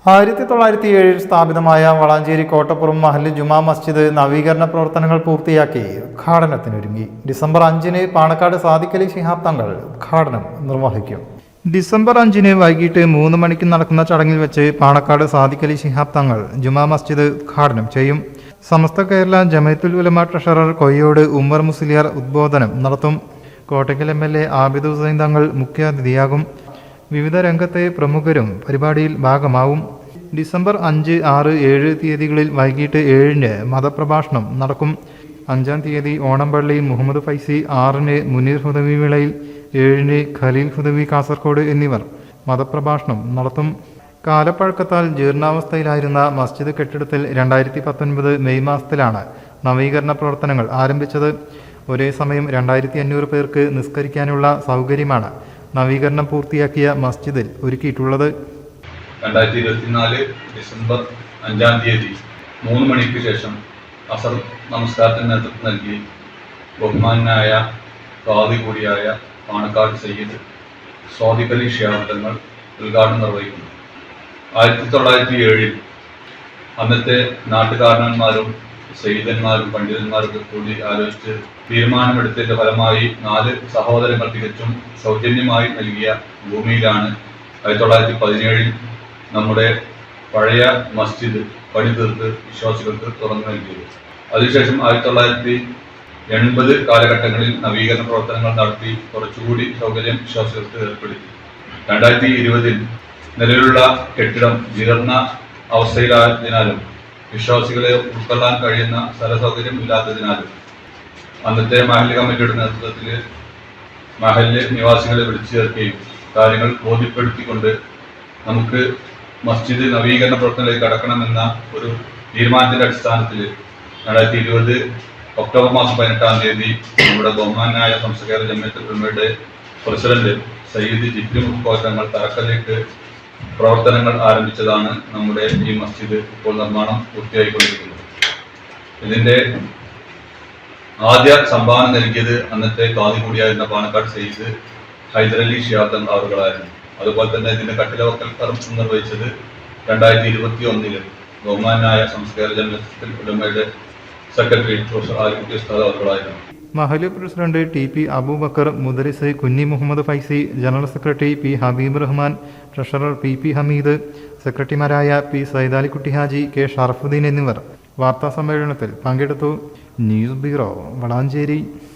1907 സ്ഥാപിതമായ വളാഞ്ചേരി കോട്ടപ്പുറം മഹല്ല് ജുമാ മസ്ജിദ് നവീകരണ പ്രവർത്തനങ്ങൾ പൂർത്തിയാക്കി ഉദ്ഘാടനത്തിനൊരുങ്ങി. ഡിസംബർ 5-ന് പാണക്കാട് സാദിഖ് അലി ശിഹാബ് തങ്ങൾ ഉദ്ഘാടനം നിർവഹിക്കും. ഡിസംബർ 5-ന് വൈകിട്ട് 3 മണിക്ക് നടക്കുന്ന ചടങ്ങിൽ വെച്ച് പാണക്കാട് സാദിഖ് അലി ശിഹാബ് തങ്ങൾ ജുമാ മസ്ജിദ് ഉദ്ഘാടനം ചെയ്യും. സമസ്ത കേരള ജമയത്തുൽ ഉലമ ട്രഷറർ കൊയ്യോട് ഉമ്മർ മുസ്ലിയാർ ഉദ്ബോധനം നടത്തും. കോട്ടയ്ക്കൽ MLA ആബിദ് ഹുസൈൻ തങ്ങൾ മുഖ്യാതിഥിയാകും. വിവിധ രംഗത്തെ പ്രമുഖരും പരിപാടിയിൽ ഭാഗമാവും. ഡിസംബർ 5, 6, 7 തീയതികളിൽ വൈകിട്ട് 7-ന് മതപ്രഭാഷണം നടക്കും. 5-ാം തീയതി ഓണംപള്ളി മുഹമ്മദ് ഫൈസി, 6-ന് മുനീർ ഹുദവി വിളയിൽ, 7-ന് ഖലീൽ ഹുദവി കാസർഗോഡ് എന്നിവർ മതപ്രഭാഷണം നടത്തും. കാലപ്പഴക്കത്താൽ ജീർണാവസ്ഥയിലായിരുന്ന മസ്ജിദ് കെട്ടിടത്തിൽ 2019 മെയ് മാസത്തിലാണ് നവീകരണ പ്രവർത്തനങ്ങൾ ആരംഭിച്ചത്. ഒരേ സമയം 2500 പേർക്ക് നിസ്കരിക്കാനുള്ള സൗകര്യമാണ് നവീകരണം പൂർത്തിയാക്കിയ മസ്ജിദിൽ ഒരുക്കിയിട്ടുള്ളത്. 2024 ഡിസംബർ 5-ാം തീയതി 3 മണിക്ക് ശേഷം അസർ നമസ്കാരത്തിന് നേതൃത്വം നൽകി ബഹുമാനായ ഖാദി കൂടിയായ പാണക്കാട് സയ്യിദ് സാദിഖ് അലി ശിഹാബ് തങ്ങൾ ഉദ്ഘാടനം നിർവഹിക്കുന്നു. 1907 അന്നത്തെ നാട്ടുകാരന്മാരും സയ്യിദന്മാരും പണ്ഡിതന്മാരൊക്കെ കൂടി ആലോചിച്ച് തീരുമാനമെടുത്തതിന്റെ ഫലമായി 4 സഹോദരങ്ങൾ തികച്ചും സൗജന്യമായി നൽകിയ ഭൂമിയിലാണ് 1917 നമ്മുടെ പഴയ മസ്ജിദ് പണി തീർത്ത് വിശ്വാസികൾക്ക് തുറന്നു നൽകിയത്. അതിനുശേഷം 1980 കാലഘട്ടങ്ങളിൽ നവീകരണ പ്രവർത്തനങ്ങൾ നടത്തി കുറച്ചുകൂടി സൗകര്യം വിശ്വാസികൾക്ക് ഏർപ്പെടുത്തി. 2020 നിലവിലുള്ള കെട്ടിടം ജീർണ അവസ്ഥയിലായതിനാലും വിശ്വാസികളെ ഉൾക്കൊള്ളാൻ കഴിയുന്ന സ്ഥലസൗകര്യം ഇല്ലാത്തതിനാലും അന്നത്തെ മഹല്ല് കമ്മിറ്റിയുടെ നേതൃത്വത്തിൽ മഹല്ല് നിവാസികളെ വിളിച്ചു ചേർക്കുകയും കാര്യങ്ങൾ ബോധ്യപ്പെടുത്തിക്കൊണ്ട് നമുക്ക് മസ്ജിദ് നവീകരണ പ്രവർത്തനത്തിലേക്ക് കടക്കണമെന്ന ഒരു തീരുമാനത്തിന്റെ അടിസ്ഥാനത്തിൽ 2020 ഒക്ടോബർ മാസം 18-ാം തീയതി നമ്മുടെ ബഹുമാനായ സമസ്ത കേരള ജമയത്തുൽ ഉലമയുടെ പ്രസിഡന്റ് സയ്യിദ് ജിബ്രി മുഹമ്മദ് തങ്ങൾ തറക്കല്ലിട്ട് പ്രവർത്തനങ്ങൾ ആരംഭിച്ചതാണ് നമ്മുടെ ഈ മസ്ജിദ് ഇപ്പോൾ നിർമ്മാണം പൂർത്തിയായിക്കൊണ്ടിരിക്കുന്നത്. ഇതിന്റെ ആദ്യ സംഭാവന നൽകിയത് അന്നത്തെ ഖാദി കൂടിയായിരുന്ന പാണക്കാട് സയ്യിദ് ഹൈദർ അലി ശിഹാബ് തങ്ങൾ അവരുകളായിരുന്നു. അതുപോലെ തന്നെ ഇതിന്റെ കട്ടിലവക്കൽക്കരം നിർവഹിച്ചത് 2021 ബഹുമാനായ സമസ്ത കേരള ജമയത്തുൽ ഉലമയുടെ സെക്രട്ടറി പ്രൊഫസർ ആരിഫ് ഉസ്താദ് അവരുകളായിരുന്നു. മഹല്ല് പ്രസിഡന്റ് TP അബൂബക്കർ, മുദരിസ് Kunhi Muhammad Faizi, general secretary P Habeeb Rahman, treasurer PP Hameed, സെക്രട്ടറിമാരായ P സൈദാലിക്കുട്ടി ഹാജി, K ഷറഫുദ്ദീൻ എന്നിവർ വാർത്താ സമ്മേളനത്തിൽ പങ്കെടുത്തു. News bureau, Valanchery.